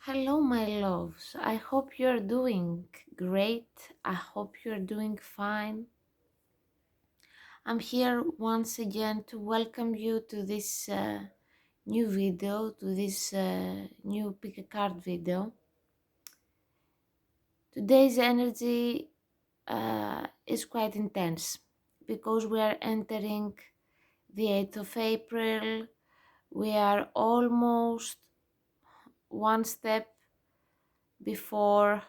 Hello, my loves. I hope you're doing great. I hope you're doing fine. I'm here once again to welcome you to this new video, to this new pick a card video. Today's energy is quite intense because we are entering the 8th of April. We are almost one step before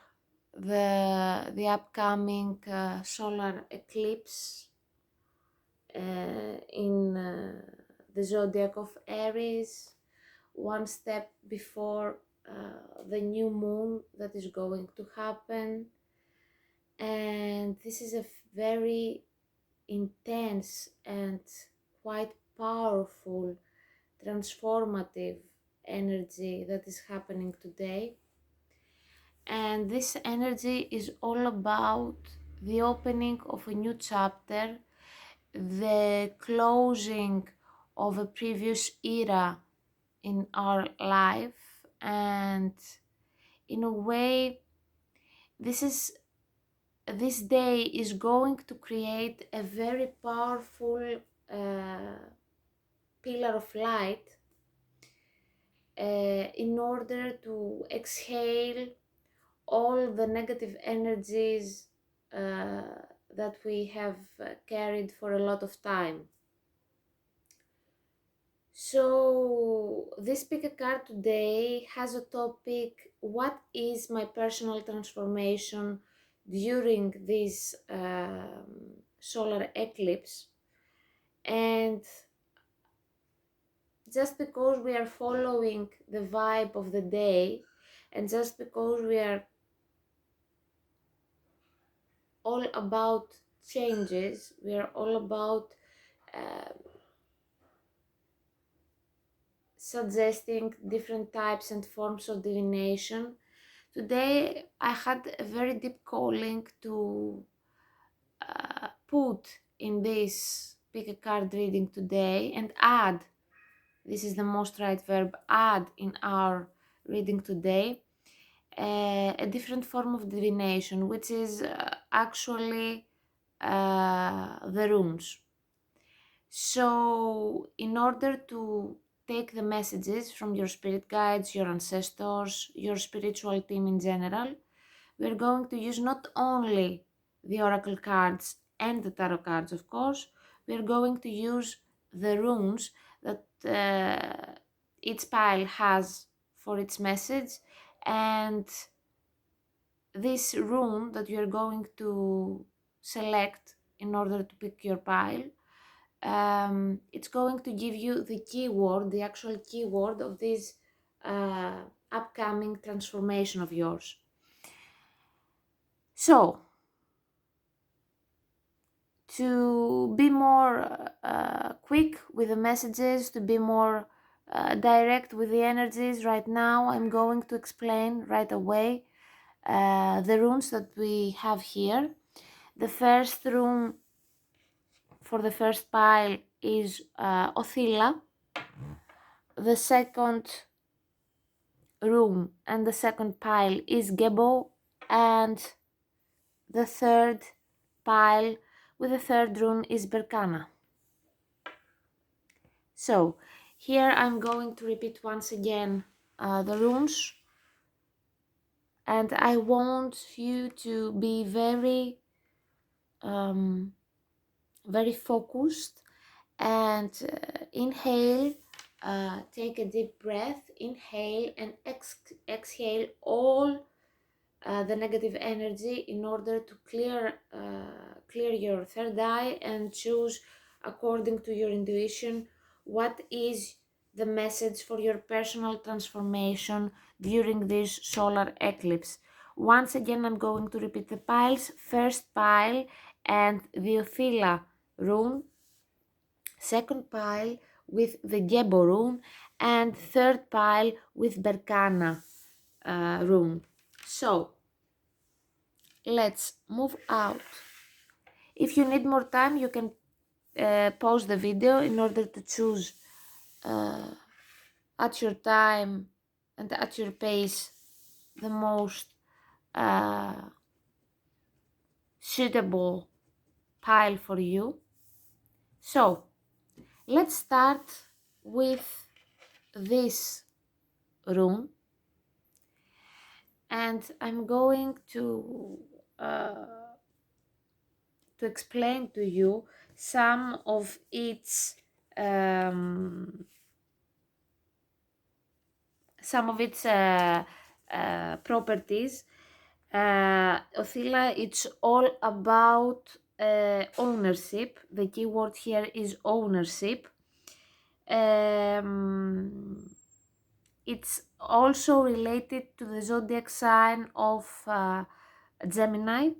the upcoming solar eclipse in the zodiac of Aries, one step before the new moon that is going to happen. And this is a very intense and quite powerful transformative energy that is happening today. And this energy is all about the opening of a new chapter, the closing of a previous era in our life, and in a way this day is going to create a very powerful pillar of light in order to exhale all the negative energies that we have carried for a lot of time. So this pick a card today has a topic: what is my personal transformation during this solar eclipse? And just because we are following the vibe of the day, and just because we are all about changes, we are all about suggesting different types and forms of divination. Today I had a very deep calling to put in this pick a card reading today and add, this is the most right verb, add in our reading today a different form of divination, which is actually the runes. So in order to take the messages from your spirit guides, your ancestors, your spiritual team in general, we're going to use not only the oracle cards and the tarot cards, of course, we're going to use the runes that each pile has for its message, and this rune that you're going to select in order to pick your pile, it's going to give you the keyword, the actual keyword of this upcoming transformation of yours. So, to be more quick with the messages, to be more direct with the energies, right now I'm going to explain right away the runes that we have here. The first rune for the first pile is Othila. The second rune and the second pile is Gebo, and the third pile with the third rune is Berkana. So here I'm going to repeat once again the runes, and I want you to be very very focused and inhale, take a deep breath, inhale and exhale all the negative energy in order to clear your third eye and choose according to your intuition what is the message for your personal transformation during this solar eclipse. Once again, I'm going to repeat the piles. First pile and the Othila rune, second pile with the Gebo rune, and third pile with Berkana rune. So let's move out. If you need more time, you can pause the video in order to choose at your time and at your pace the most suitable pile for you. So let's start with this room, and I'm going explain to you some of its um, properties. Othila, it's all about ownership. The keyword here is ownership. It's also related to the zodiac sign of Gemini.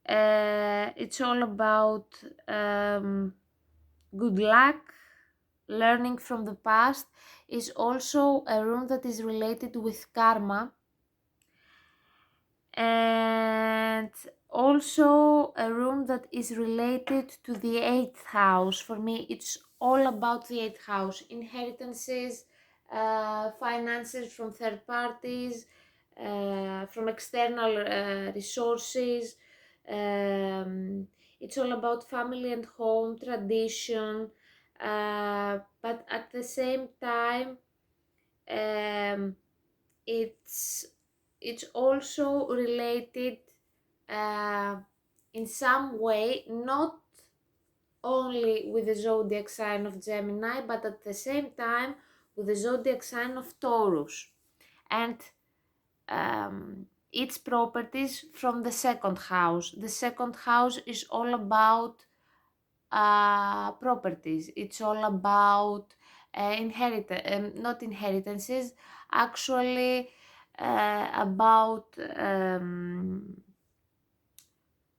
It's all about good luck, learning from the past. Is also a room that is related with karma, and also a room that is related to the 8th house. For me, it's all about the 8th house: inheritances, finances from third parties, from external resources. It's all about family and home, tradition, but at the same time, um, it's also related uh, in some way, not only with the zodiac sign of Gemini, but at the same time with the zodiac sign of Taurus, and its properties from the 2nd house. The 2nd house is all about properties. It's all about not inheritances, actually about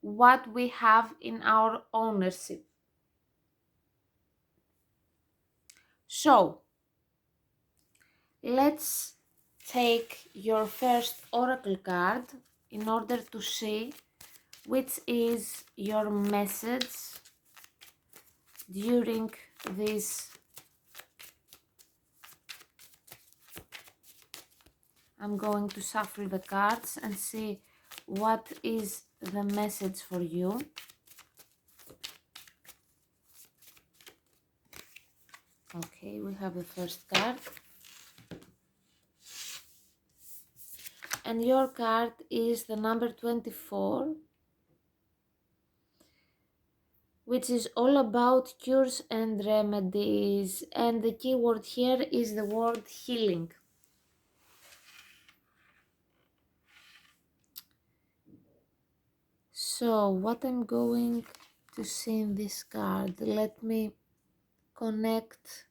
what we have in our ownership. So let's take your first oracle card in order to see which is your message during this. I'm going to shuffle the cards and see what is the message for you. Okay, we have the first card. And your card is the number 24, which is all about cures and remedies. And the key word here is the word healing. So what I'm going to see in this card, let me connect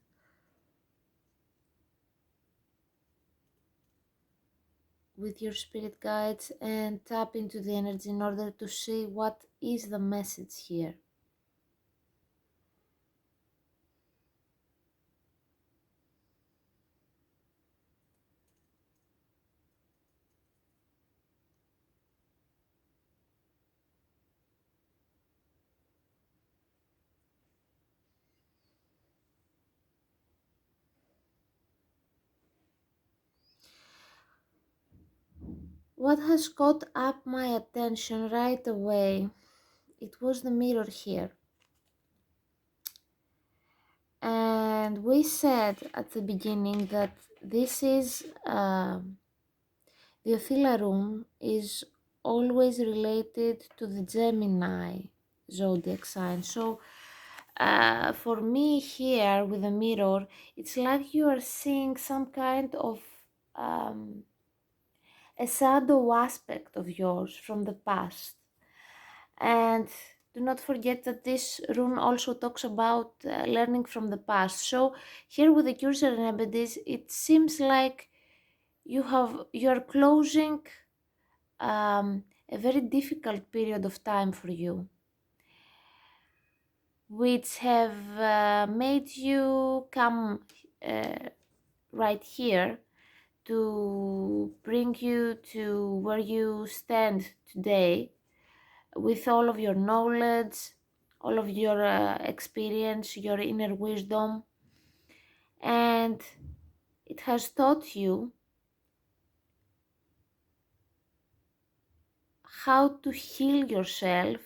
with your spirit guides and tap into the energy in order to see what is the message here. What has caught up my attention right away, it was the mirror here. And we said at the beginning that this is the Othila room is always related to the Gemini zodiac sign. So for me here with the mirror, it's like you are seeing some kind of a shadow aspect of yours from the past. And do not forget that this rune also talks about learning from the past. So here with the cures and remedies, it seems like you're closing a very difficult period of time for you, which have made you come right here to bring you to where you stand today, with all of your knowledge, all of your experience, your inner wisdom. And it has taught you how to heal yourself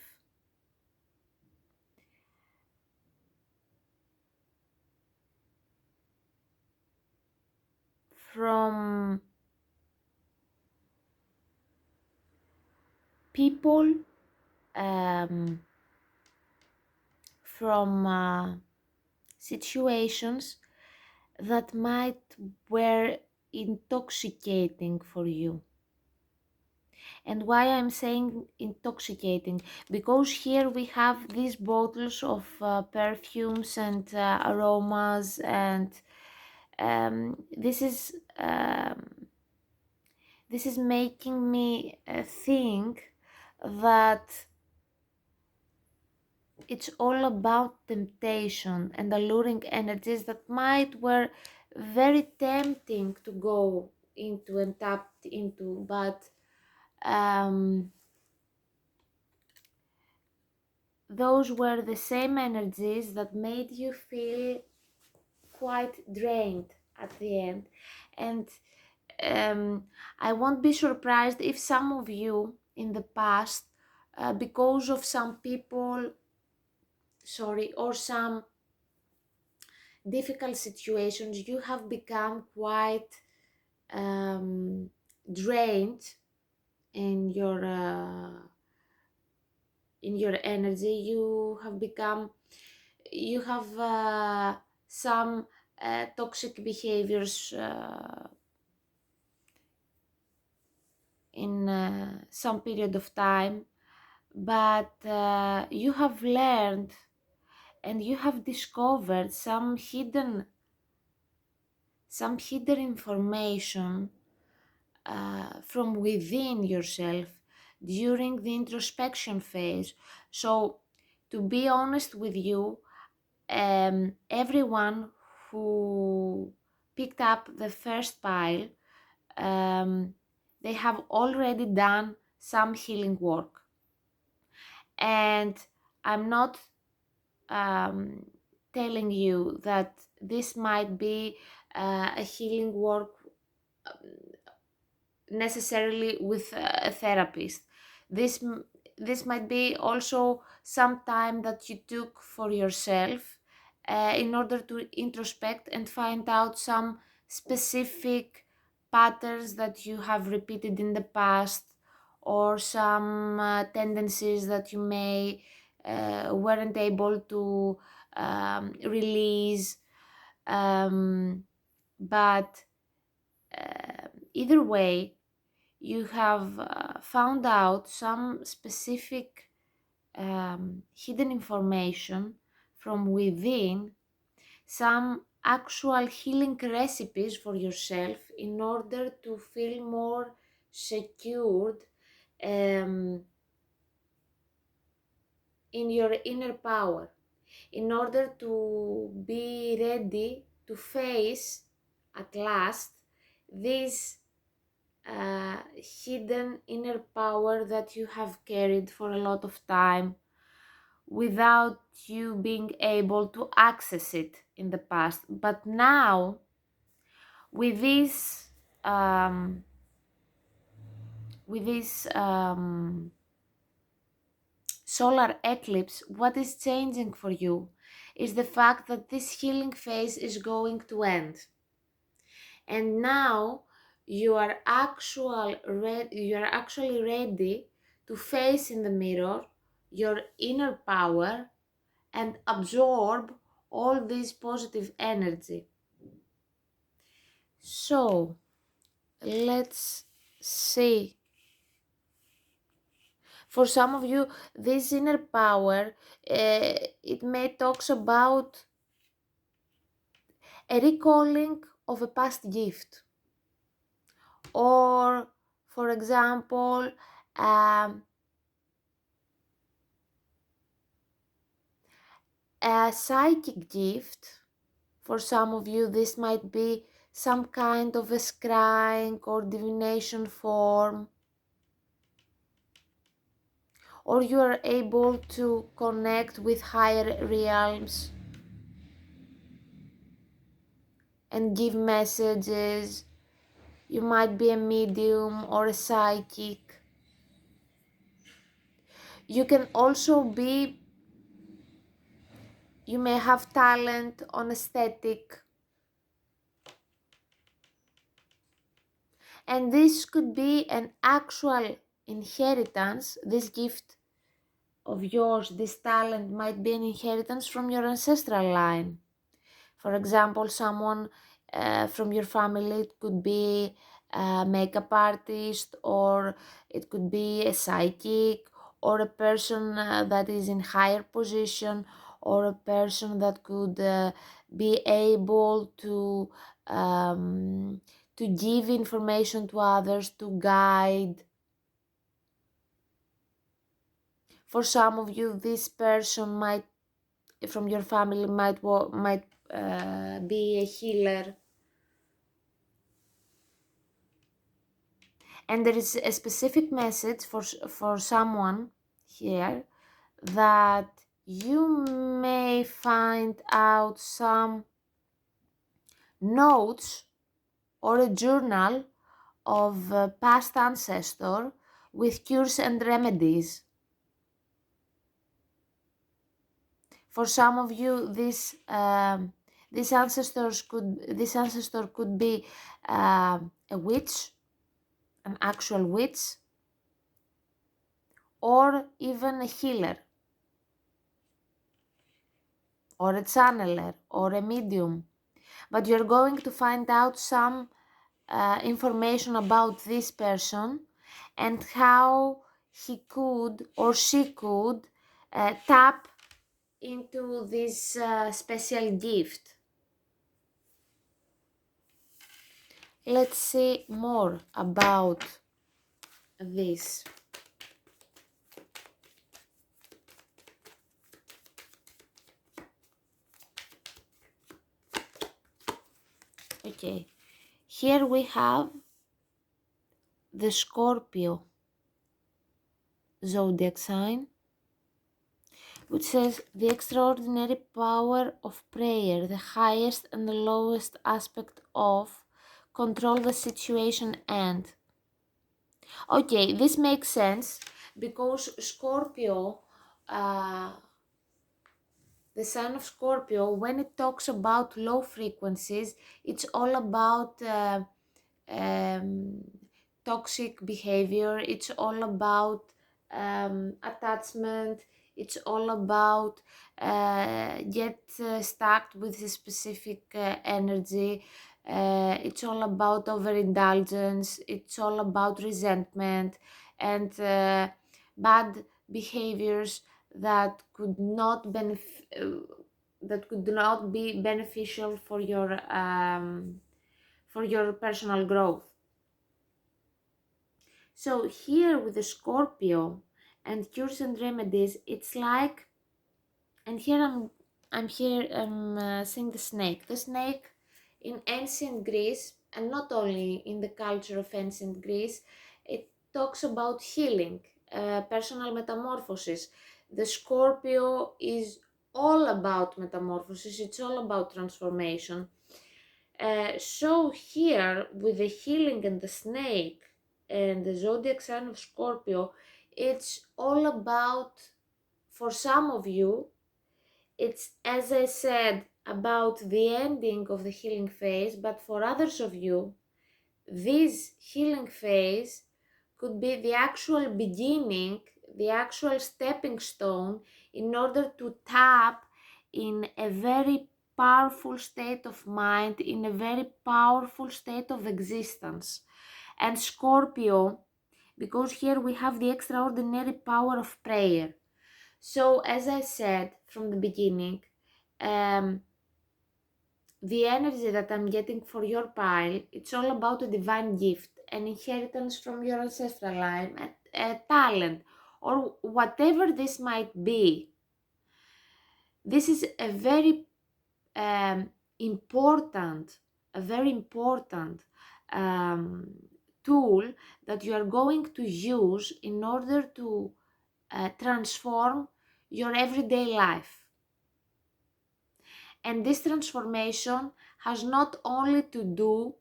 from people, um, from situations that might were intoxicating for you. And why I'm saying intoxicating? Because here we have these bottles of perfumes and aromas, and this is making me think that it's all about temptation and alluring energies that might were very tempting to go into and tap into, but um, those were the same energies that made you feel quite drained at the end. And um, I won't be surprised if some of you in the past, because of some people, sorry, or some difficult situations, you have become quite drained in your energy. You have some toxic behaviors in some period of time, but you have learned and you have discovered some hidden information from within yourself during the introspection phase. So, to be honest with you, everyone who picked up the first pile, they have already done some healing work. And I'm not um, telling you that this might be a healing work necessarily with a therapist. This this might be also some time that you took for yourself in order to introspect and find out some specific patterns that you have repeated in the past, or some tendencies that you may weren't able to release, but either way, you have found out some specific hidden information from within, some actual healing recipes for yourself in order to feel more secured um, in your inner power, in order to be ready to face at last this hidden inner power that you have carried for a lot of time without you being able to access it in the past. But now, with this, um, with this solar eclipse, what is changing for you is the fact that this healing phase is going to end. And now you are actually ready to face in the mirror your inner power and absorb all this positive energy. So let's see. For some of you, this inner power, it may talks about a recalling of a past gift, or for example, um, a psychic gift. For some of you, this might be some kind of a scrying or divination form, or you are able to connect with higher realms and give messages. You might be a medium or a psychic. You can also be, you may have talent on aesthetic, and this could be an actual inheritance. This gift of yours, this talent, might be an inheritance from your ancestral line. For example, someone from your family, it could be a makeup artist, or it could be a psychic, or a person that is in higher position, or a person that could be able to give information to others, to guide. For some of you, this person might, from your family, might be a healer. And there is a specific message for someone here, that you may find out some notes or a journal of past ancestor with cures and remedies. For some of you, this ancestor could be a witch, an actual witch, or even a healer, or a channeler, or a medium. But you're going to find out some information about this person and how he could or she could tap into this special gift. Let's see more about this. Okay, here we have the Scorpio zodiac sign, which says the extraordinary power of prayer, the highest and the lowest aspect of control the situation. And okay, this makes sense because Scorpio, the sign of Scorpio, when it talks about low frequencies, it's all about um, toxic behavior, it's all about attachment, it's all about get stuck with a specific energy, it's all about overindulgence, it's all about resentment and bad behaviors that could not be beneficial for your personal growth. So here with the Scorpio and cures and remedies, it's like, and here I'm seeing the snake. The snake in ancient Greece, and not only in the culture of ancient Greece, it talks about healing, personal metamorphosis. The Scorpio is all about metamorphosis, it's all about transformation. So here with the healing and the snake and the zodiac sign of Scorpio, it's all about, for some of you, it's, as I said, about the ending of the healing phase, but for others of you, this healing phase could be the actual beginning, the actual stepping stone in order to tap in a very powerful state of mind, in a very powerful state of existence. And Scorpio, because here we have the extraordinary power of prayer. So as I said from the beginning, the energy that I'm getting for your pile, it's all about a divine gift, an inheritance from your ancestral line, a talent, or whatever this might be. This is a very important, tool that you are going to use in order to transform your everyday life. And this transformation has not only to do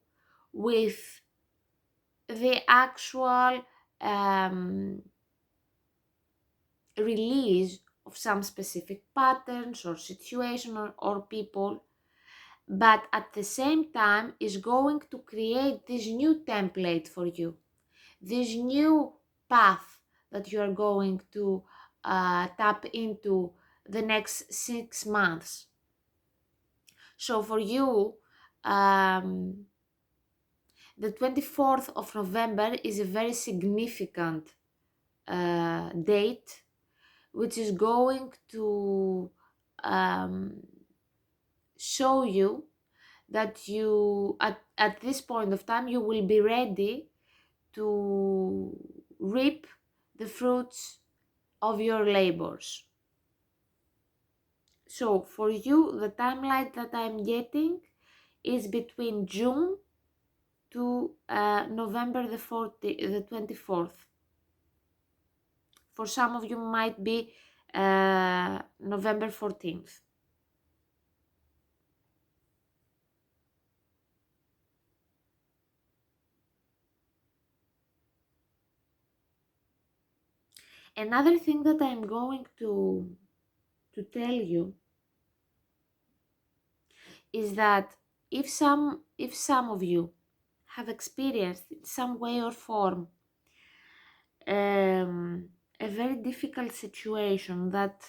with the actual release of some specific patterns or situation or people, but at the same time is going to create this new template for you, this new path that you are going to tap into the next 6 months. So for you, the 24th of November is a very significant date, which is going to show you that you, at this point of time, you will be ready to reap the fruits of your labors. So for you, the timeline that I'm getting is between June to November the 24th. For some of you might be November 14th. Another thing that I'm going to tell you is that if some of you have experienced in some way or form a very difficult situation that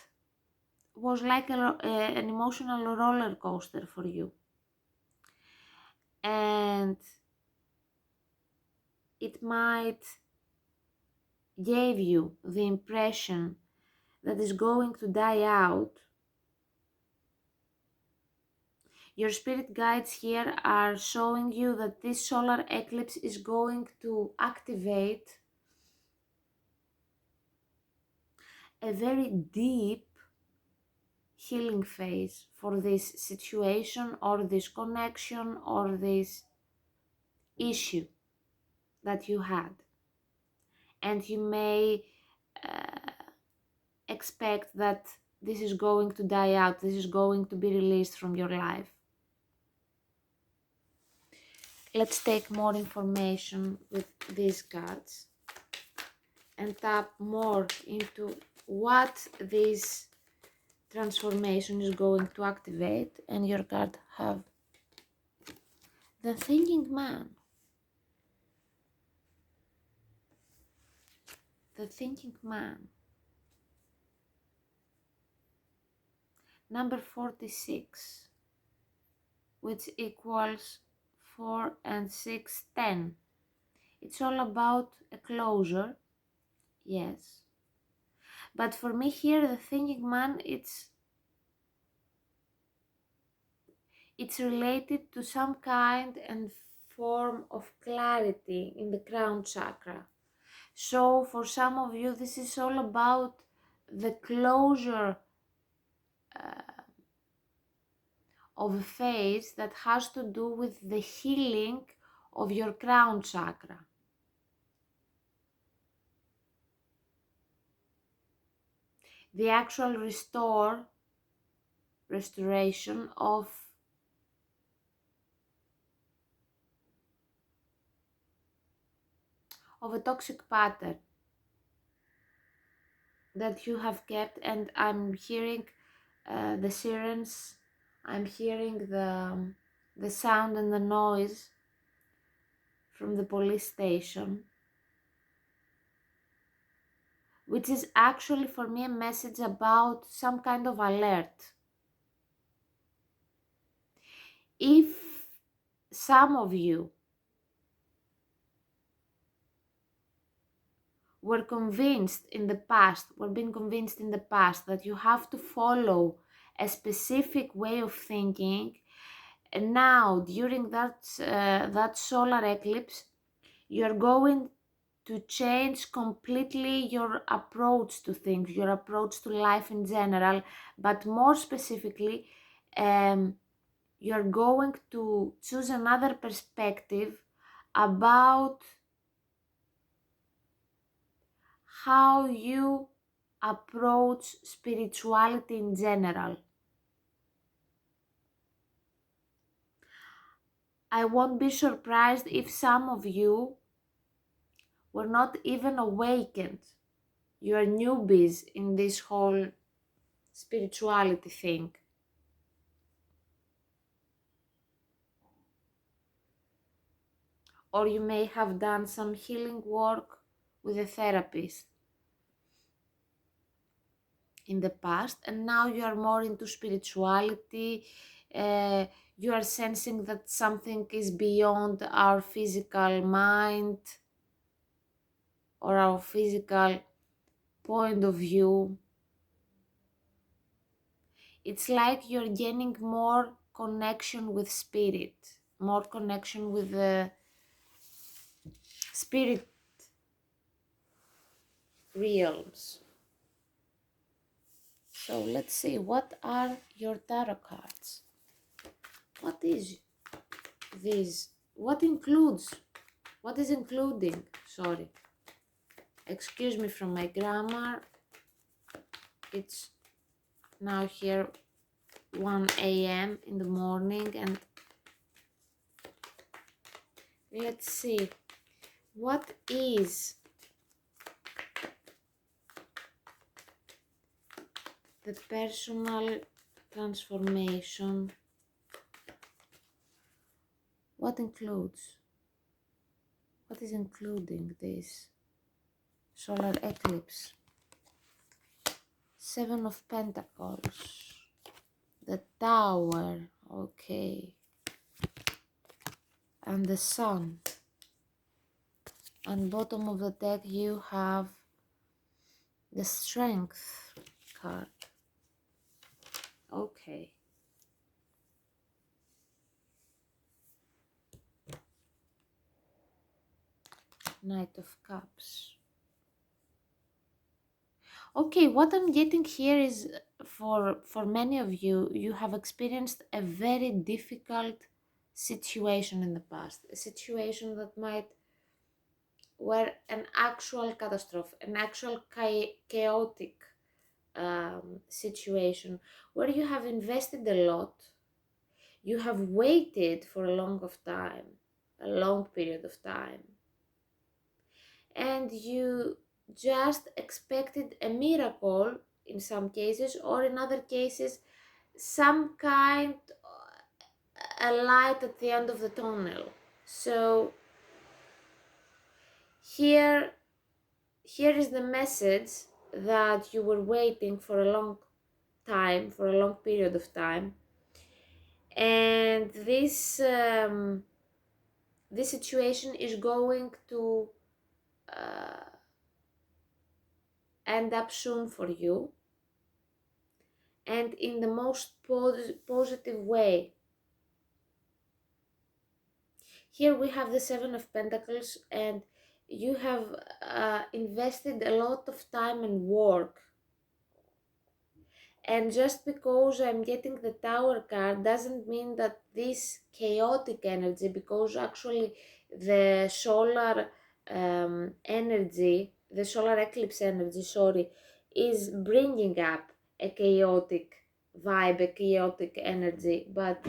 was like an emotional roller coaster for you, and it might give you the impression that is going to die out, your spirit guides here are showing you that this solar eclipse is going to activate a very deep healing phase for this situation or this connection or this issue that you had. And you may expect that this is going to die out, this is going to be released from your life. Let's take more information with these cards and tap more into what this transformation is going to activate. And your card have the thinking man. The thinking man. Number 46, which equals 4 and 6, 10. It's all about a closure, yes. But for me here, the thinking man, it's related to some kind and form of clarity in the crown chakra. So for some of you, this is all about the closure of a phase that has to do with the healing of your crown chakra. The actual restoration of a toxic pattern that you have kept. And I'm hearing the sirens, I'm hearing the sound and the noise from the police station, which is actually for me a message about some kind of alert. If some of you were being convinced in the past that you have to follow a specific way of thinking, and now during that solar eclipse, you're going to change completely your approach to things, your approach to life in general, but more specifically, you're going to choose another perspective about how you approach spirituality in general. I won't be surprised if some of you were not even awakened You are newbies in this whole spirituality thing. Or you may have done some healing work with a therapist in the past, and now you are more into spirituality. You are sensing that something is beyond our physical mind or our physical point of view. It's like you're gaining more connection with spirit, more connection with the spirit realms. So let's see, what are your tarot cards? What is this? What is including? Sorry. Excuse me from my grammar. It's now here 1 a.m. in the morning, and let's see, what is the personal transformation? What is including this solar eclipse? 7 of Pentacles, the Tower, okay, and the Sun. And bottom of the deck you have the Strength card. Okay. Knight of Cups. Okay, what I'm getting here is for many of you, you have experienced a very difficult situation in the past, a situation that might were an actual catastrophe, an actual chaotic situation where you have invested a lot, you have waited for a long period of time, and you just expected a miracle in some cases, or in other cases some kind a light at the end of the tunnel. So here is the message that you were waiting for a long time, for a long period of time, and this situation is going to end up soon for you, and in the most positive way. Here we have the 7 of Pentacles, and you have invested a lot of time and work. And just because I'm getting the Tower card doesn't mean that this chaotic energy, because actually the solar energy, the solar eclipse energy, sorry, is bringing up a chaotic vibe, a chaotic energy. But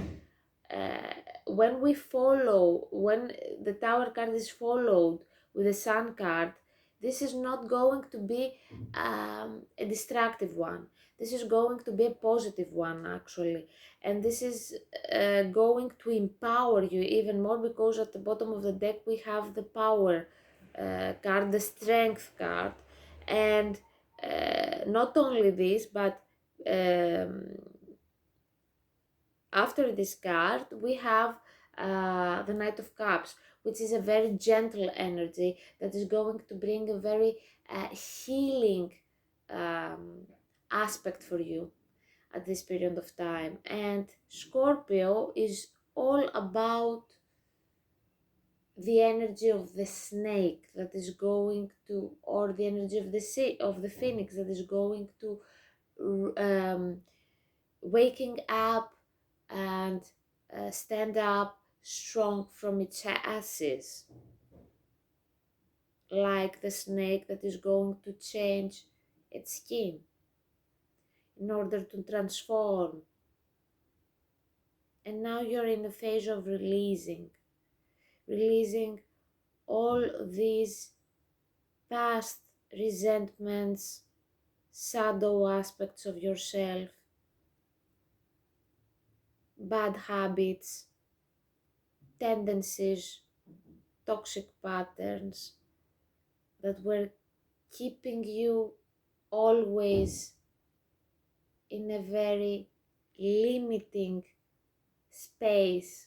when the Tower card is followed with the Sun card, this is not going to be a destructive one. This is going to be a positive one, actually. And this is going to empower you even more, because at the bottom of the deck we have the Power card, the Strength card. And not only this, but after this card we have the Knight of Cups, which is a very gentle energy that is going to bring a very healing aspect for you at this period of time. And Scorpio is all about the energy of the snake that is going to, or the energy of the of the phoenix that is going to waking up and stand up strong from its ashes, like the snake that is going to change its skin in order to transform. And now you're in the phase of releasing all these past resentments, shadow aspects of yourself, bad habits, tendencies, toxic patterns that were keeping you always in a very limiting space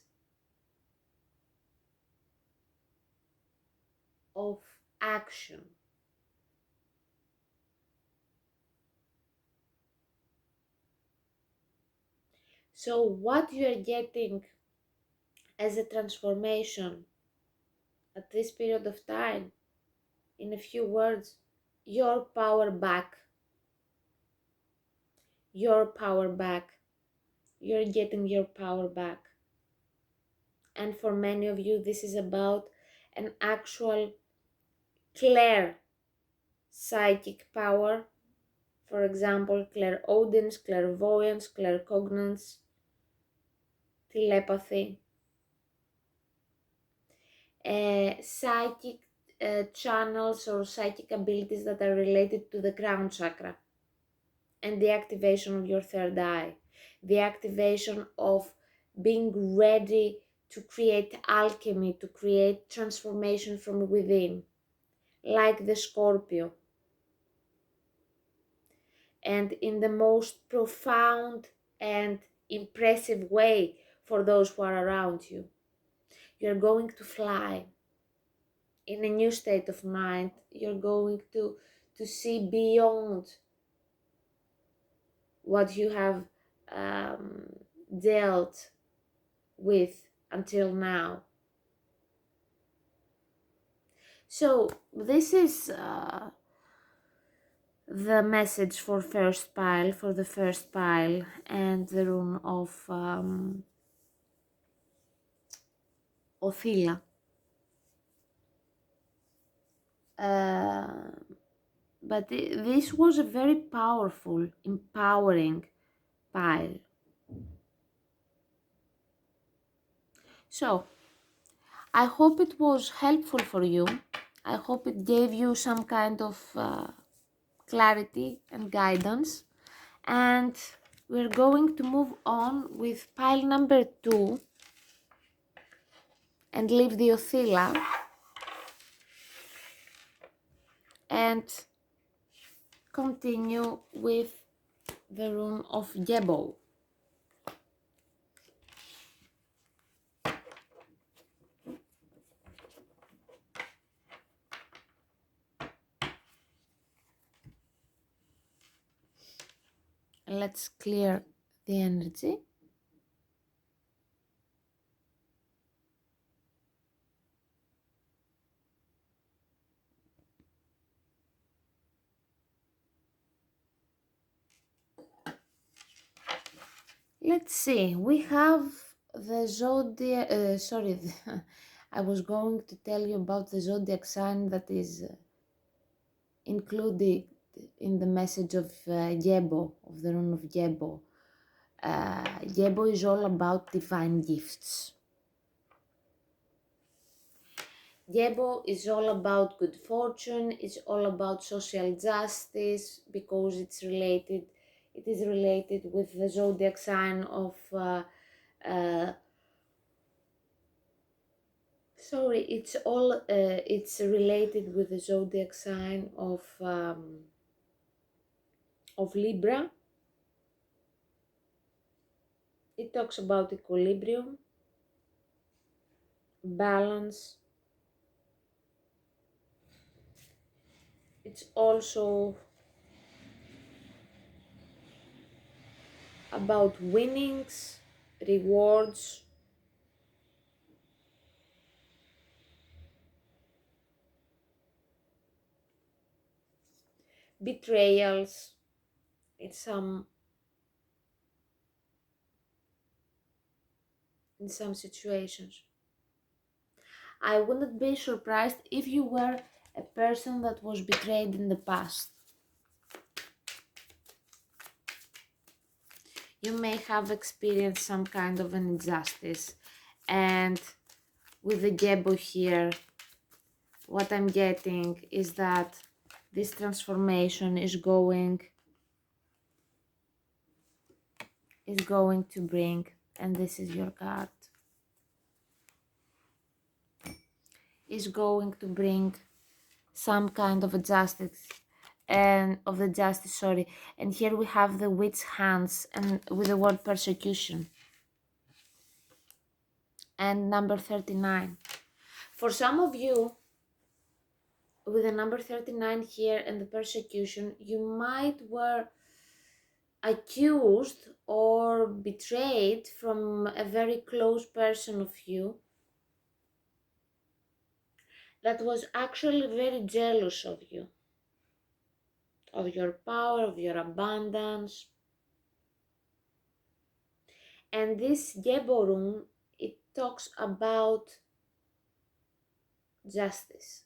of action. So what you are getting as a transformation at this period of time, in a few words, your power back. Your power back. You're getting your power back. And for many of you, this is about an actual clear psychic power. For example, clairaudience, clairvoyance, claircognizance, telepathy, psychic channels or psychic abilities that are related to the crown chakra, and the activation of your third eye, the activation of being ready to create alchemy, to create transformation from within, like the Scorpio, and in the most profound and impressive way for those who are around you. You're going to fly in a new state of mind. You're going to see beyond what you have dealt with until now. So this is the message for first pile, for the first pile, and the rune of Othila. But this was a very powerful, empowering pile. So, I hope it was helpful for you. I hope it gave you some kind of clarity and guidance. And we're going to move on with pile number 2 and leave the Othila and continue with the rune of Yebo. Let's clear the energy. Let's see, we have the zodiac, I was going to tell you about the zodiac sign that is included in the message of Yebo, of the rune of Yebo. Yebo is all about divine gifts. Yebo is all about good fortune, it's all about social justice, because it is related with the zodiac sign of it's related with the zodiac sign of Libra. It talks about equilibrium, balance. It's also about winnings, rewards, betrayals in some situations. I wouldn't be surprised if you were a person that was betrayed in the past. You may have experienced some kind of an injustice, and with the Gebo here, what I'm getting is that this transformation is going to bring, and this is your card, is going to bring some kind of a justice, and of the justice, sorry. And here we have the witch hands, and with the word persecution, and number 39. For some of you, with the number 39 here and the persecution, you might were accused or betrayed from a very close person of you that was actually very jealous of you, of your power, of your abundance. And this Geborun, it talks about justice,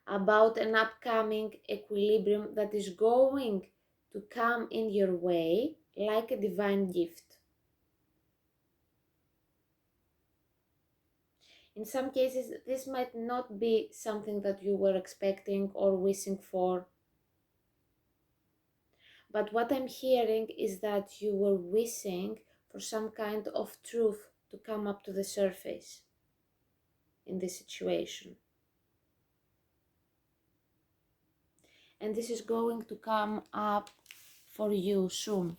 about an upcoming equilibrium that is going to come in your way like a divine gift. In some cases, this might not be something that you were expecting or wishing for. But what I'm hearing is that you were wishing for some kind of truth to come up to the surface in this situation. And this is going to come up for you soon.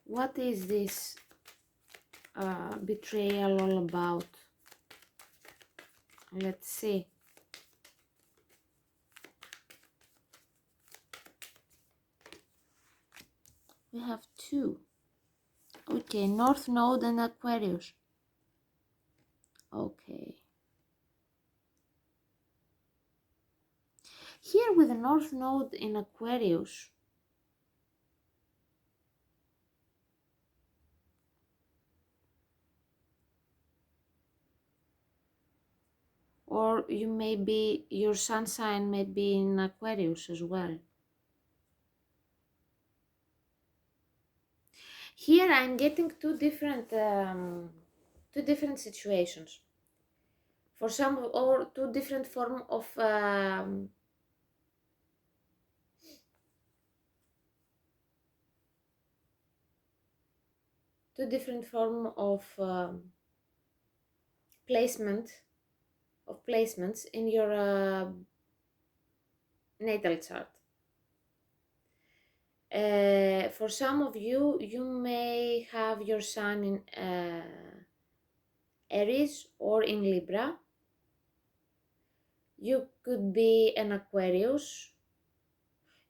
What is this betrayal all about? Let's see. We have two. Okay, North Node and Aquarius. Okay. Here with the North Node in Aquarius, or you may be, your sun sign may be in Aquarius as well. Here I'm getting two different situations. For some, or two different form of placements in your natal chart. For some of you, you may have your sun in Aries or in Libra. You could be an Aquarius.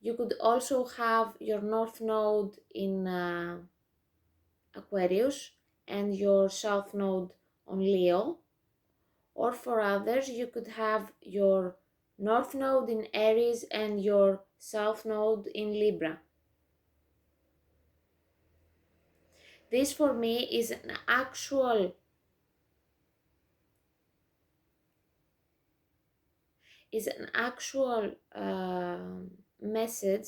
You could also have your North Node in Aquarius and your South Node on Leo. Or for others, you could have your North Node in Aries and your South Node in Libra. This for me is an actual message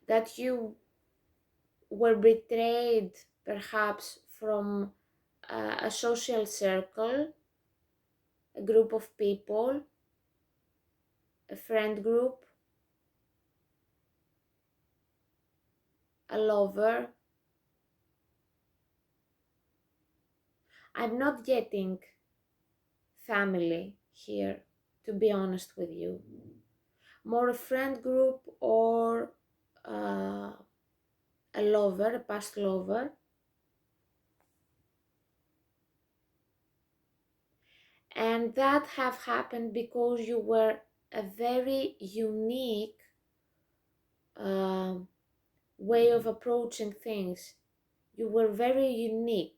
that you were betrayed perhaps from a social circle, a group of people, a friend group, a lover. I'm not getting family here, to be honest with you. More a friend group or a lover, a past lover. And that have happened because you were a very unique way of approaching things. You were very unique.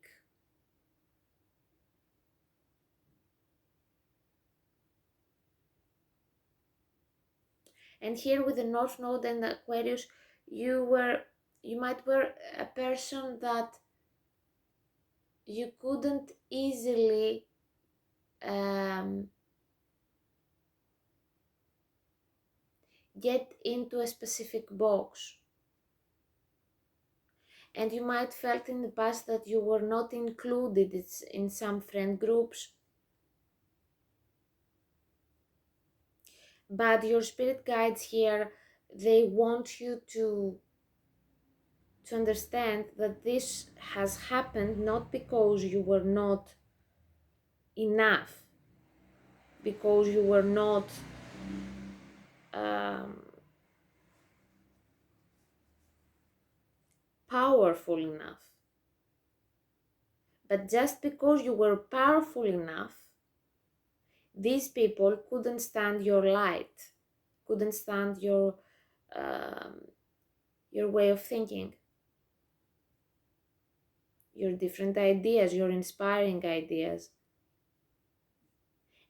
And here with the North Node and the Aquarius, you might were a person that you couldn't easily get into a specific box. And you might felt in the past that you were not included in some friend groups. But your spirit guides here, they want you to understand that this has happened not because you were not enough, because you were not powerful enough, but just because you were powerful enough, these people couldn't stand your light, couldn't stand um, your way of thinking, your different ideas, your inspiring ideas.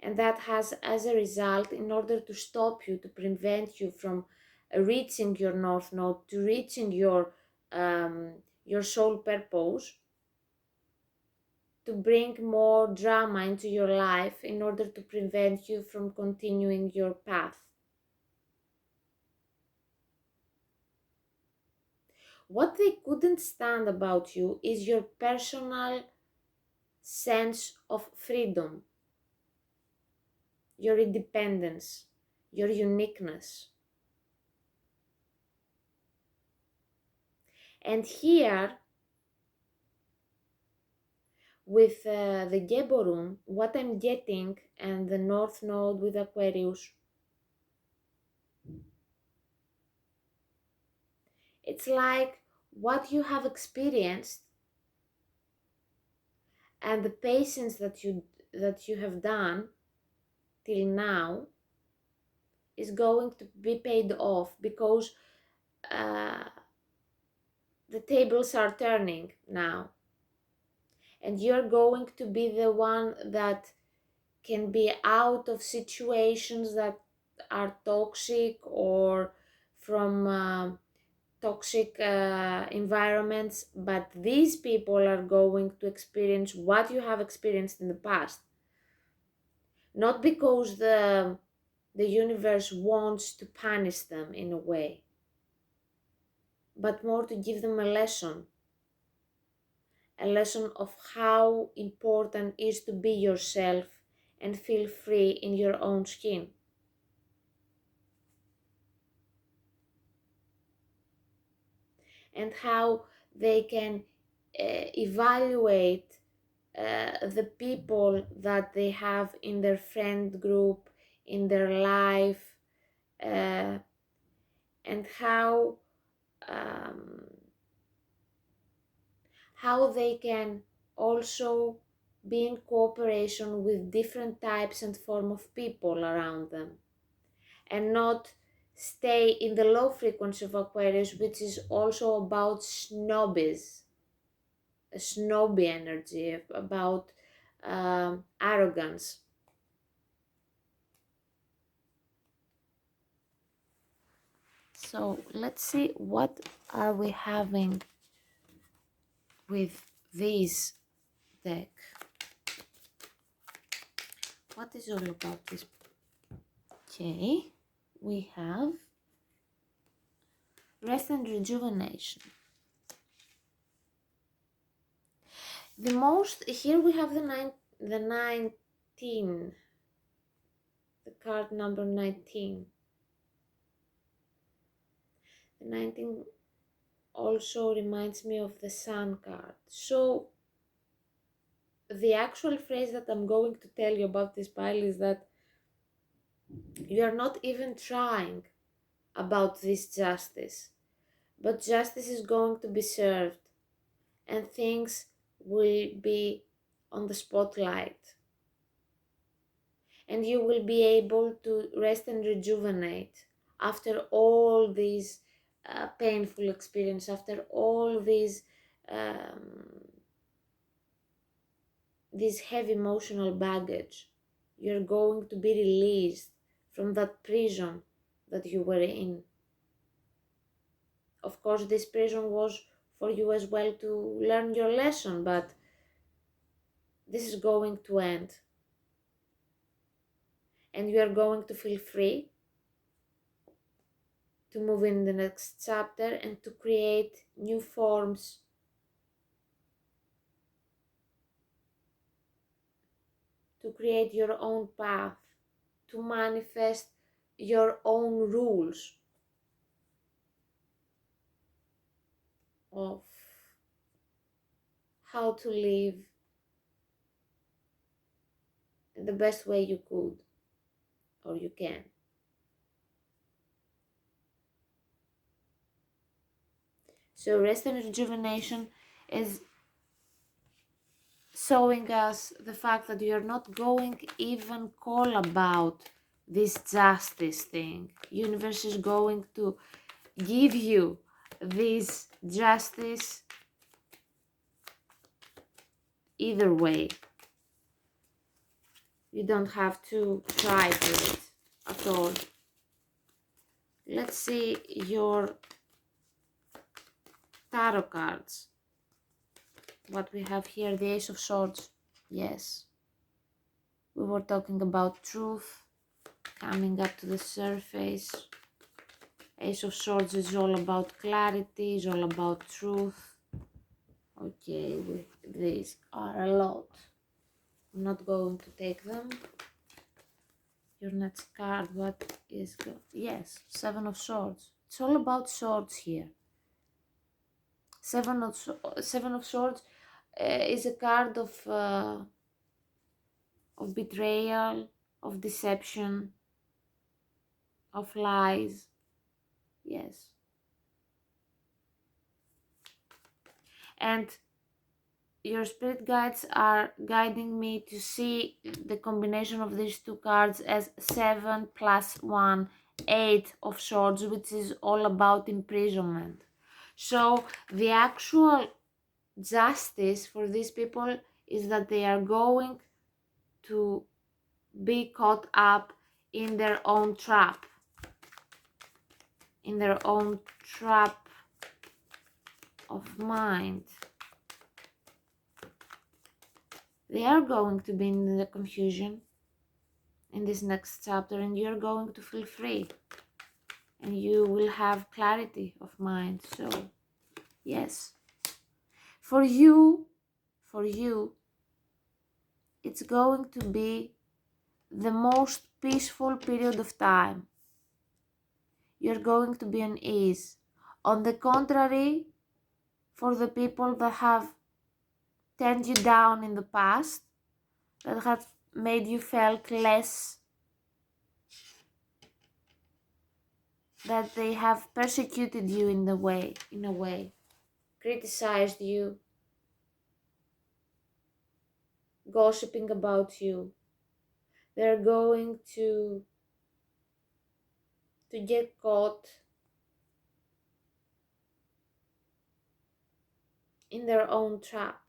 And that has, as a result, in order to stop you, to prevent you from reaching your North Node, to reaching your soul purpose, to bring more drama into your life, in order to prevent you from continuing your path. What they couldn't stand about you is your personal sense of freedom, your independence, your uniqueness. And here, with the Geborun, what I'm getting, and the North Node with Aquarius, it's like what you have experienced and the patience that you have done till now is going to be paid off, because uh, the tables are turning now, and you're going to be the one that can be out of situations that are toxic, or from toxic environments, but these people are going to experience what you have experienced in the past, not because the universe wants to punish them in a way, but more to give them a lesson of how important it is to be yourself and feel free in your own skin. And how they can evaluate the people that they have in their friend group, in their life, and um, how they can also be in cooperation with different types and form of people around them, and not stay in the low frequency of Aquarius, which is also about snobbies, a snobby energy, about arrogance. So let's see what are we having with this deck. What is all about this? Okay, we have rest and rejuvenation. The most, here we have the 19, the card number 19. The 19 also reminds me of the Sun card. So the actual phrase that I'm going to tell you about this pile is that you are not even trying about this justice, but justice is going to be served, and things will be on the spotlight, and you will be able to rest and rejuvenate after all these painful experience, after all these this heavy emotional baggage. You're going to be released from that prison that you were in. Of course, this prison was for you as well to learn your lesson, but this is going to end. And you are going to feel free to move in the next chapter and to create new forms to create your own path, to manifest your own rules of how to live in the best way you could or you can. So rest and rejuvenation is showing us the fact that you're not going even call about this justice thing. Universe is going to give you this justice either way. You don't have to try for it at all. Let's see your tarot cards. What we have here, the Ace of Swords. Yes, we were talking about truth coming up to the surface. Ace of Swords is all about clarity, is all about truth. Okay, these are a lot. I'm not going to take them. Your next card, what is good? Yes, Seven of Swords. It's all about swords here. Seven of Swords is a card of betrayal, of deception, of lies. Yes. And your spirit guides are guiding me to see the combination of these two cards as 7 plus 1, 8 of swords, which is all about imprisonment. So the actual justice for these people is that they are going to be caught up in their own trap. In their own trap of mind. They are going to be in the confusion in this next chapter, and you're going to feel free and you will have clarity of mind. So yes, for you it's going to be the most peaceful period of time. You're going to be on ease. On the contrary, for the people that have turned you down in the past, that have made you felt less, that they have persecuted you in a way, criticized you, gossiping about you, they're going to get caught in their own trap.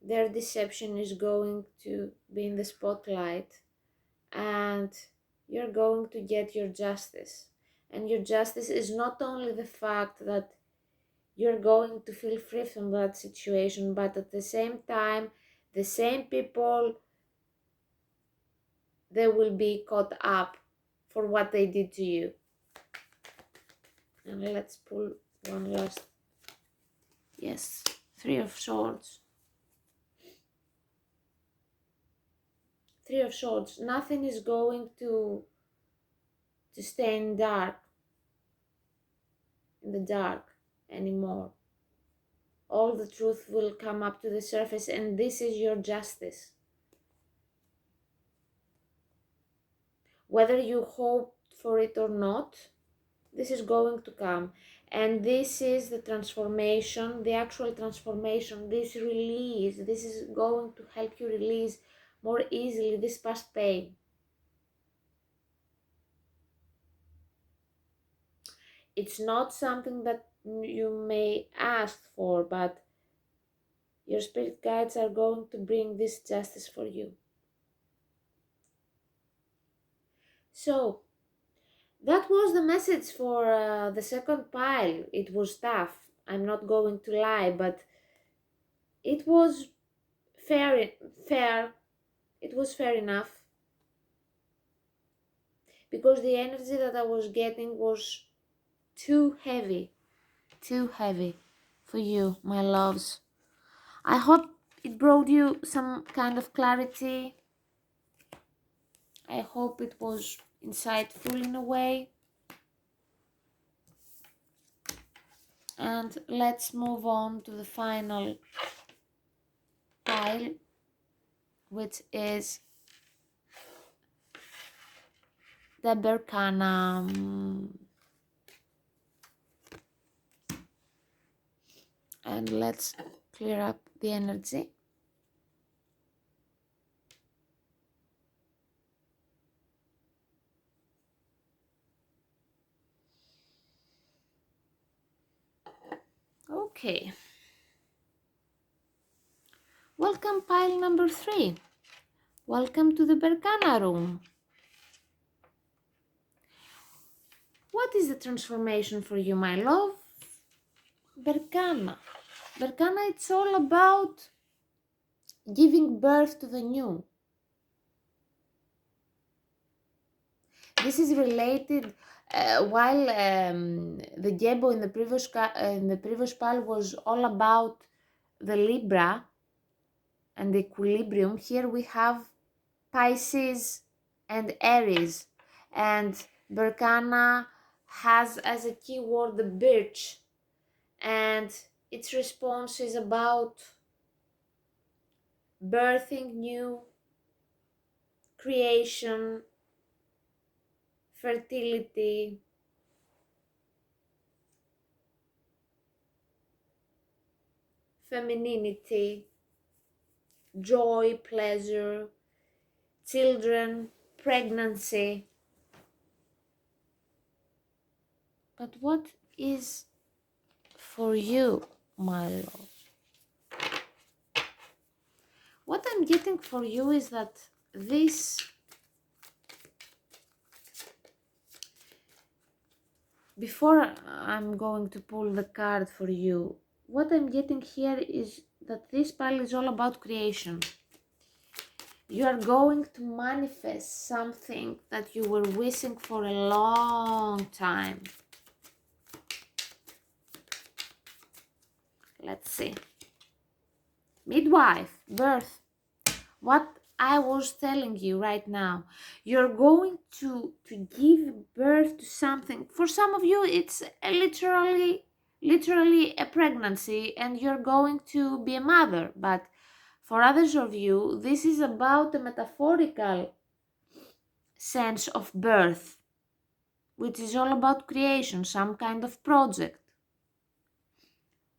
Their deception is going to be in the spotlight, and you're going to get your justice. And your justice is not only the fact that you're going to feel free from that situation, but at the same time, the same people, they will be caught up for what they did to you. And let's pull one last. Yes, Three of Swords. Three of Swords. Nothing is going to stay in the dark anymore. All the truth will come up to the surface, and this is your justice. Whether you hope for it or not, this is going to come. And this is the transformation, the actual transformation, this release. This is going to help you release more easily this past pain. It's not something that you may ask for, but your spirit guides are going to bring this justice for you. So, that was the message for the second pile. It was tough, I'm not going to lie, but it was fair. It was fair enough, because the energy that I was getting was too heavy for you, my loves. I hope it brought you some kind of clarity. I hope it was insightful in a way. And let's move on to the final pile, which is the Berkana. And let's clear up the energy. Okay. Welcome, pile number 3. Welcome to the Berkana room. What is the transformation for you, my love? Berkana. Berkana, it's all about giving birth to the new. This is related, while the Gebo in the previous pile was all about the Libra and the equilibrium. Here we have Pisces and Aries, and Berkana has as a keyword the birch, and its response is about birthing new, creation, fertility, femininity, joy, pleasure, children, pregnancy. But what is for you, my love? What I'm getting for you is that this before I'm going to pull the card for you, what I'm getting here is that this pile is all about creation. You are going to manifest something that you were wishing for a long time. Let's see. Midwife, birth. What I was telling you right now, you're going to give birth to something. For some of you, it's literally a pregnancy, and you're going to be a mother. But for others of you, this is about a metaphorical sense of birth, which is all about creation, some kind of project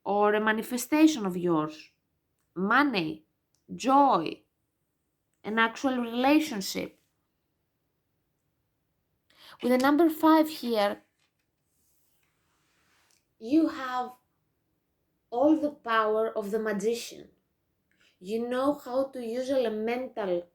or a manifestation of yours, money, joy, an actual relationship. With the number 5 here, you have all the power of the magician. You know how to use elemental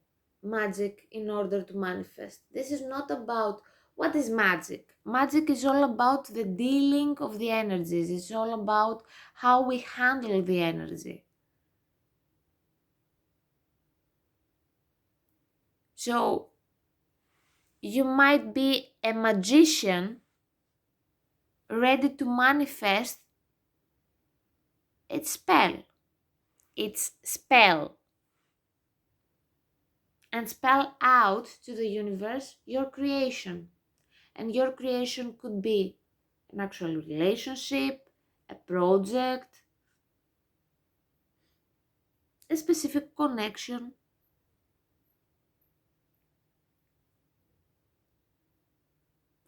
magic in order to manifest. This is not about what is magic. Magic is all about the dealing of the energies. It's all about how we handle the energy. So you might be a magician ready to manifest its spell. And spell out to the universe your creation. And your creation could be an actual relationship, a project, a specific connection,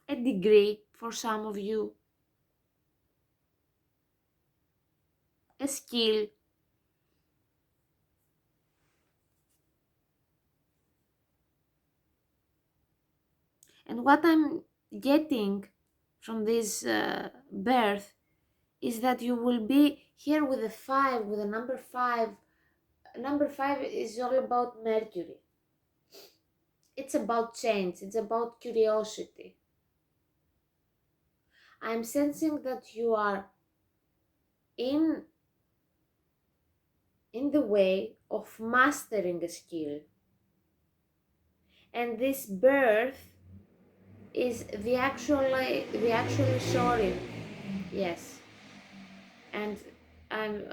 a degree for some of you, a skill. And what I'm getting from this birth is that you will be here with a 5, with a number 5. Number 5 is all about Mercury. It's about change. It's about curiosity. I'm sensing that you are in the way of mastering a skill. And this birth is the actually sorry. Yes. And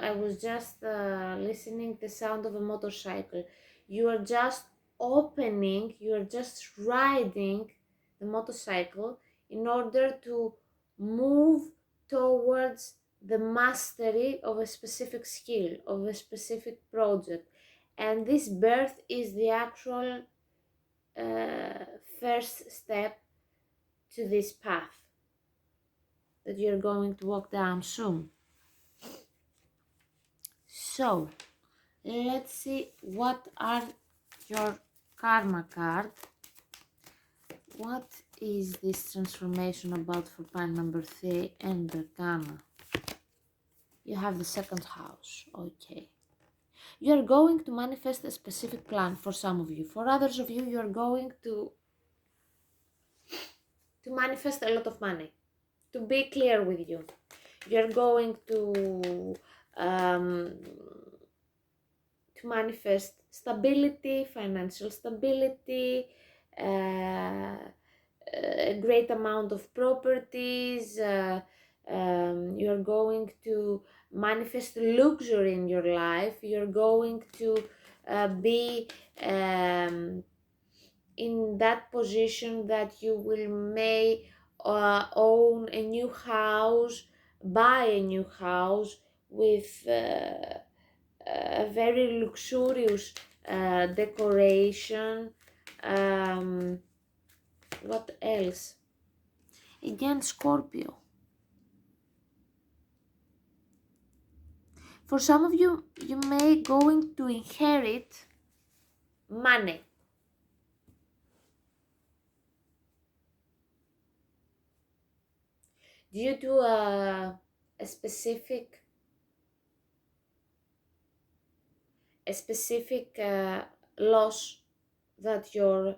I was just listening the sound of a motorcycle. You are just opening, you are just riding the motorcycle in order to move towards the mastery of a specific skill, of a specific project. And this birth is the actual first step to this path that you're going to walk down soon. So let's see what are your karma card. What is this transformation about for pile number 3 and the karma? You have the second house. Okay. You are going to manifest a specific plan for some of you. For others of you, you are going to manifest a lot of money. To be clear with you, you're going to manifest stability, financial stability, a great amount of properties. You're going to manifest luxury in your life. You're going to be in that position that you will may own a new house, buy a new house with a very luxurious decoration. What else? Again, Scorpio. For some of you, you may going to inherit money. Due to a specific loss that your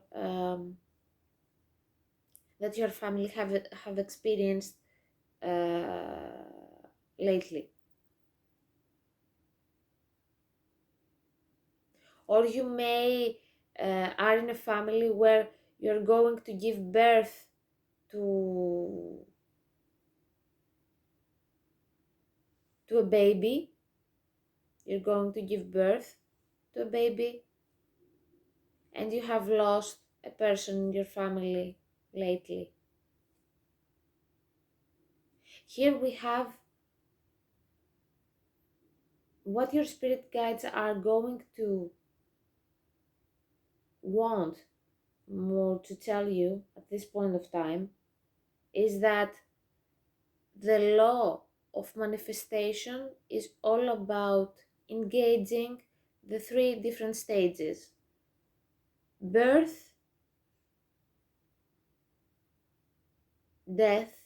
family have experienced lately, or you may are in a family where you're going to give birth to a baby. You're going to give birth to a baby, and you have lost a person in your family lately. Here we have what your spirit guides are going to want more to tell you at this point of time is that the law of manifestation is all about engaging the 3 different stages: birth, death,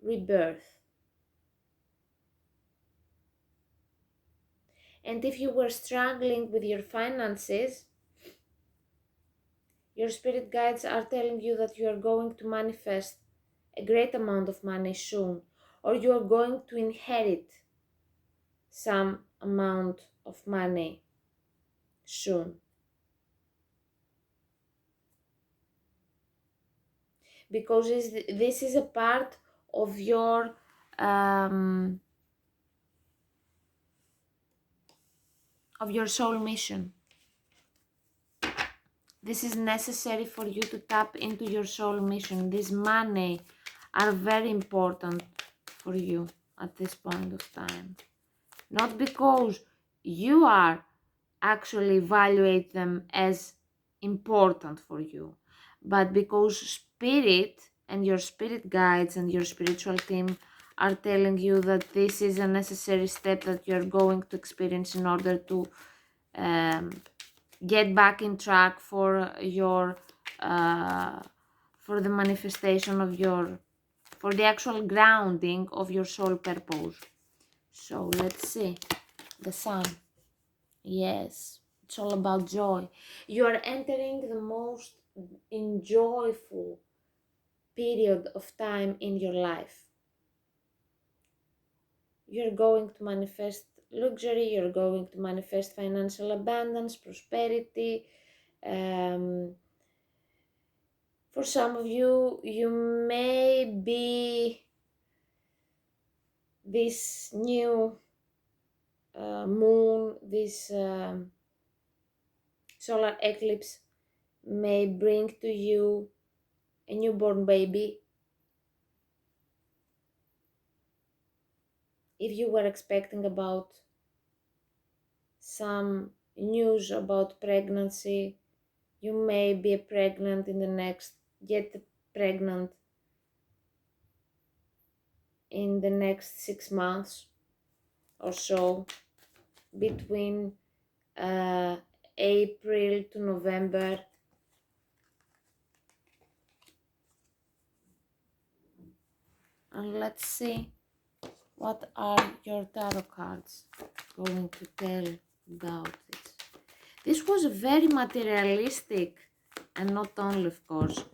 rebirth. And if you were struggling with your finances, your spirit guides are telling you that you are going to manifest a great amount of money soon, or you are going to inherit some amount of money soon. Because this is a part of your soul mission. This is necessary for you to tap into your soul mission. This money are very important for you at this point of time. Not because you are actually evaluate them as important for you, but because spirit and your spirit guides and your spiritual team are telling you that this is a necessary step that you're going to experience in order to get back in track for your for the manifestation of your, for the actual grounding of your soul purpose. So let's see. The sun. Yes, it's all about joy. You are entering the most enjoyable period of time in your life. You're going to manifest luxury, you're going to manifest financial abundance, prosperity. For some of you, you may be this new moon, this solar eclipse may bring to you a newborn baby. If you were expecting about some news about pregnancy, you may be pregnant in the next, get pregnant in the next 6 months or so, between April to November. And let's see what are your tarot cards going to tell about this. This was a very materialistic, and not only, of course,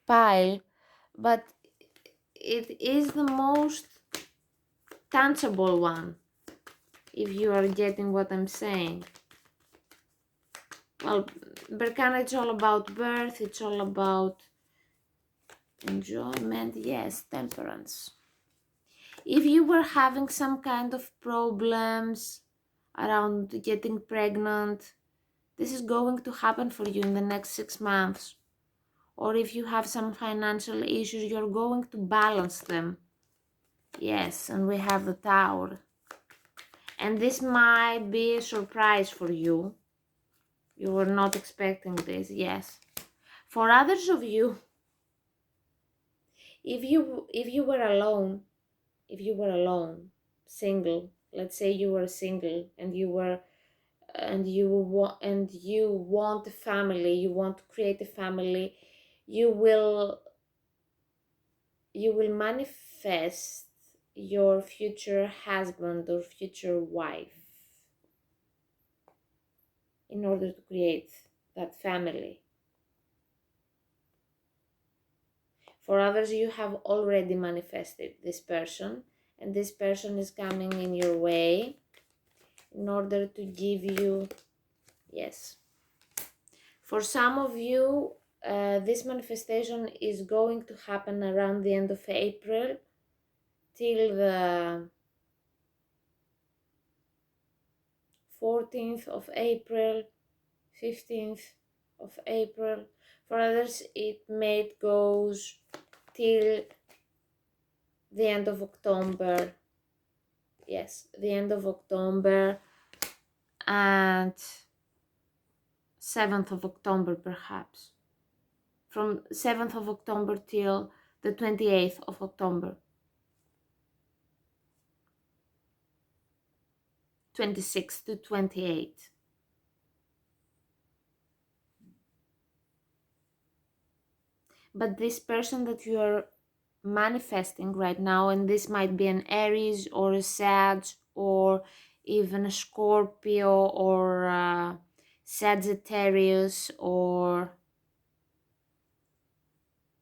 pile, but it is the most tangible one, if you are getting what I'm saying. Well, Berkana, it's all about birth, it's all about enjoyment, yes, temperance. If you were having some kind of problems around getting pregnant, this is going to happen for you in the next 6 months. Or if you have some financial issues, you're going to balance them. Yes, and we have the Tower. And this might be a surprise for you. You were not expecting this, yes. For others of you, if you were alone, single, let's say you were single and you want a family, you want to create a family, you will manifest your future husband or future wife in order to create that family. For others, you have already manifested this person, and this person is coming in your way in order to give you, yes. For some of you, this manifestation is going to happen around the end of April till the 14th of April, 15th of April. For others, it may goes till the end of October. Yes, the end of October and 7th of October perhaps. From 7th of October till the 28th of October. 26 to 28. But this person that you are manifesting right now, and this might be an Aries or a Sag or even a Scorpio or a Sagittarius or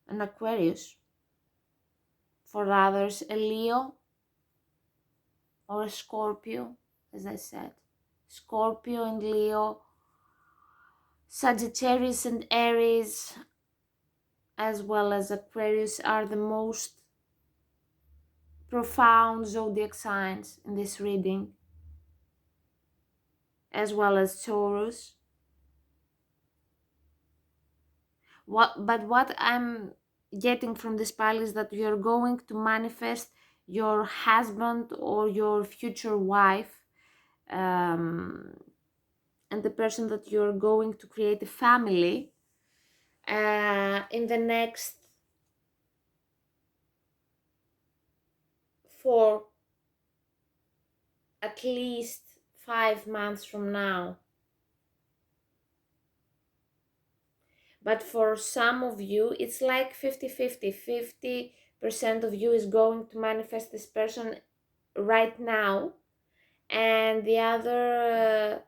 an Aquarius. For others, a Leo or a Scorpio, as I said. Scorpio and Leo, Sagittarius and Aries, as well as Aquarius, are the most profound zodiac signs in this reading, as well as Taurus. But what I'm getting from this pile is that you're going to manifest your husband or your future wife, and the person that you're going to create a family in the next 4, at least 5 months from now. But for some of you, it's like 50-50. 50% of you is going to manifest this person right now, and the other,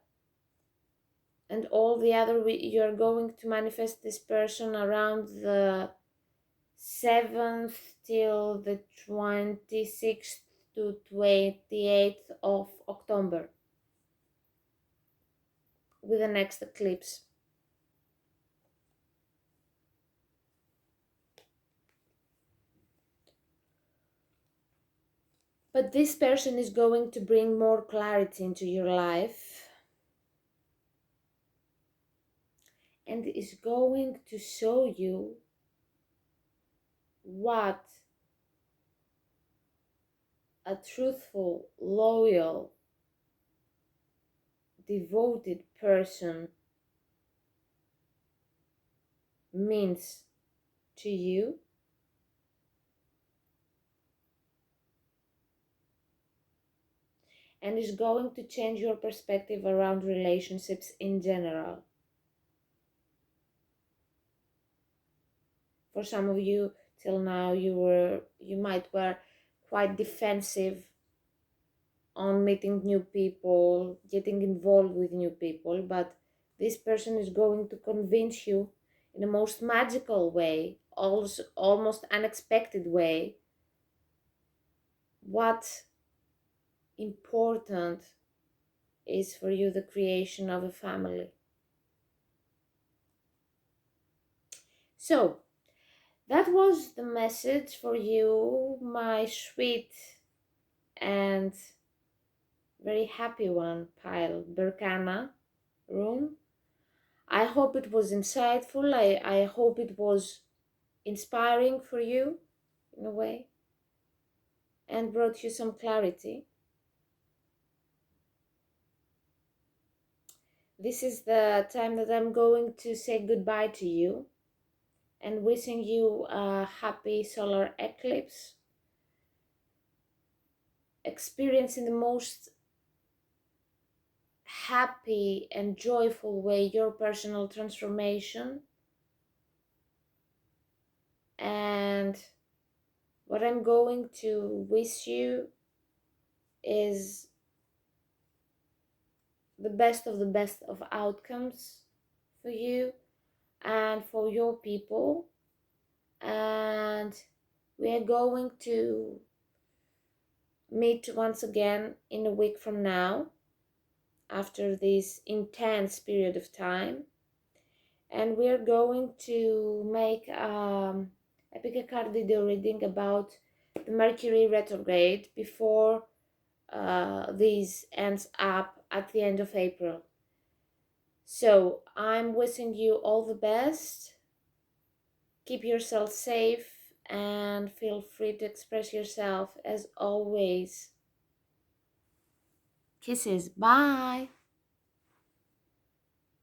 and all the other, you're going to manifest this person around the 7th till the 26th to 28th of October with the next eclipse. But this person is going to bring more clarity into your life and is going to show you what a truthful, loyal, devoted person means to you, and is going to change your perspective around relationships in general. For some of you, till now, you might were quite defensive on meeting new people, getting involved with new people, but this person is going to convince you in the most magical way, also almost unexpected way, what important is for you the creation of a family. So that was the message for you, my sweet and very happy one, Pile Berkana room. I hope it was insightful. I hope it was inspiring for you in a way and brought you some clarity. This is the time that I'm going to say goodbye to you and wishing you a happy solar eclipse, experiencing the most happy and joyful way your personal transformation. And what I'm going to wish you is the best of outcomes for you and for your people. And we are going to meet once again in a week from now after this intense period of time, and we are going to make a picacardidio reading about the Mercury retrograde before this ends up at the end of April. So I'm wishing you all the best. Keep yourself safe and feel free to express yourself as always. Kisses. Bye.